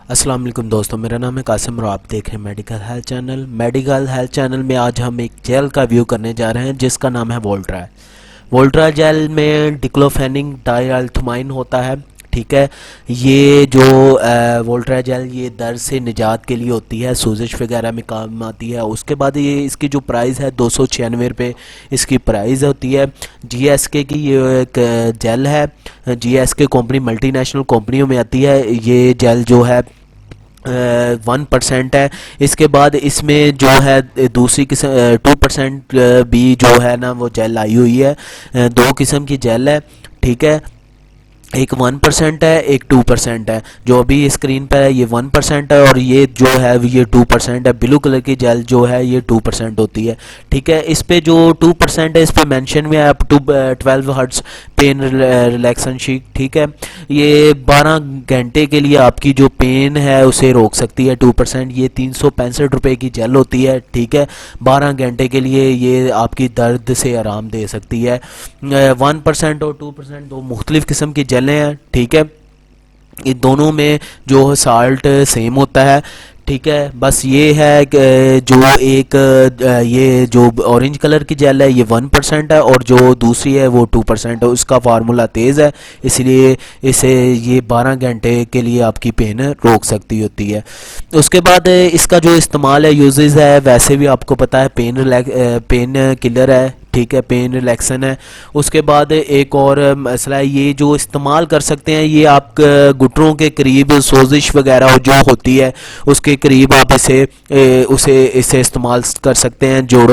अस्सलाम वालेकुम दोस्तों, मेरा नाम है कासिम और आप देख रहे हैं medical health channel. Medical health channel में आज हम एक जेल का व्यू करने जा रहे हैं जिसका नाम है वोल्ट्रा। वोल्ट्रा जेल में डिक्लोफेनिक डाइअल्थमाइन होता है। ठीक है, ये जो वोल्ट्रा जेल ये दर्द से निजात के लिए होती है, सोजिश वगैरह में काम आती है। उसके बाद ये इसकी जो प्राइस है 296 रुपये इसकी प्राइस होती है। जीएसके की ये एक जेल है। जीएसके कंपनी मल्टीनेशनल कंपनियों में आती है। ये जेल जो है 1% है। इसके बाद इसमें जो है दूसरी किस्म 2% भी जो है ना वो जेल आई हुई है। दो किस्म की जेल है। ठीक है, एक 1% है, एक 2% है। जो अभी स्क्रीन पर है ये 1% है और ये जो है ये 2% है। ब्लू कलर की जेल जो है ये 2% होती है। ठीक है, इस पे जो 2% है इस पे मेंशन में है up to 12 hertz pain relaxation sheet. ठीक है, ये 12 घंटे के लिए आपकी जो पेन है उसे रोक सकती है। 2% ये 365 रुपये की जेल होती है। ठीक है, 12 घंटे के लिए ये आपकी दर्द से आराम दे सकती है। 1% और 2% दो मुख्तलिफ किस्म की जेलें हैं। ठीक है, ये दोनों में जो साल्ट सेम होता है। ठीक है, बस ये है कि जो एक ये जो ऑरेंज कलर की जेल है ये 1% है और जो दूसरी है वो 2% है। उसका फार्मूला तेज़ है इसलिए इसे ये 12 घंटे के लिए आपकी पेन रोक सकती होती है। उसके बाद इसका जो इस्तेमाल है यूजेस है वैसे भी आपको पता है, पेन किलर है। ठीक है, पेन रिलैक्सन है। उसके बाद एक और मसला है, ये जो इस्तेमाल कर सकते हैं ये आप घुटनों के करीब सोजिश वगैरह जो होती है उसके करीब आप इसे इस्तेमाल कर सकते हैं। जोड़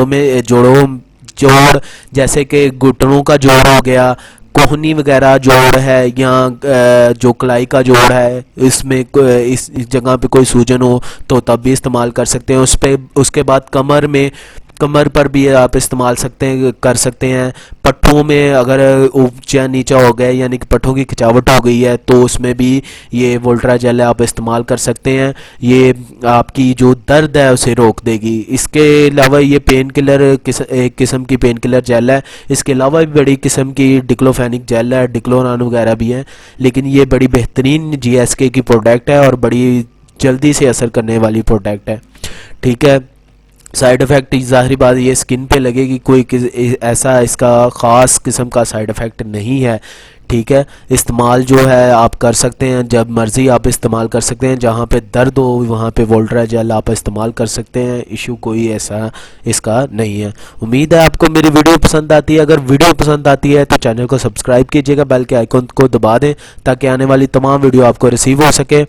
जैसे कि घुटनों का जोड़ हो गया, कोहनी वगैरह जोड़ है या जो कलाई का जोड़ है, इसमें इस जगह पे कोई सूजन हो तो तब भी इस्तेमाल कर सकते हैं। उसके बाद कमर पर भी आप इस्तेमाल कर सकते हैं। पट्ठों में अगर ऊंचा नीचा हो गया यानी कि पट्ठों की खिंचावट हो गई है तो उसमें भी ये वोल्ट्रा जेल आप इस्तेमाल कर सकते हैं। ये आपकी जो दर्द है उसे रोक देगी। इसके अलावा ये पेन किलर एक किस्म की पेन किलर जेल है। इसके अलावा भी बड़ी किस्म की डिक्लोफेनिक जेल है, डिक्लोरान वगैरह भी हैं, लेकिन ये बड़ी बेहतरीन जीएसके की प्रोडक्ट है और बड़ी जल्दी से असर करने वाली प्रोडक्ट है। ठीक है, साइड इफ़ेक्ट ज़ाहिर बात ये स्किन पे लगेगी, कोई ऐसा इसका ख़ास किस्म का साइड इफ़ेक्ट नहीं है। ठीक है, इस्तेमाल जो है आप कर सकते हैं, जब मर्ज़ी आप इस्तेमाल कर सकते हैं। जहाँ पे दर्द हो वहाँ पे वोल्ट्रा जेल आप इस्तेमाल कर सकते हैं। इशू कोई ऐसा इसका नहीं है। उम्मीद है आपको मेरी वीडियो पसंद आती है। अगर वीडियो पसंद आती है तो चैनल को सब्सक्राइब कीजिएगा, बेल के आइकन को दबा दें ताकि आने वाली तमाम वीडियो आपको रिसीव हो सके।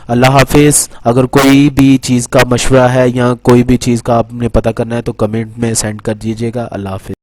अल्लाह हाफिज़। अगर कोई भी चीज़ का मशवरा है या कोई भी चीज़ का आपने पता करना है तो कमेंट में सेंड कर दीजिएगा। अल्लाह हाफिज़।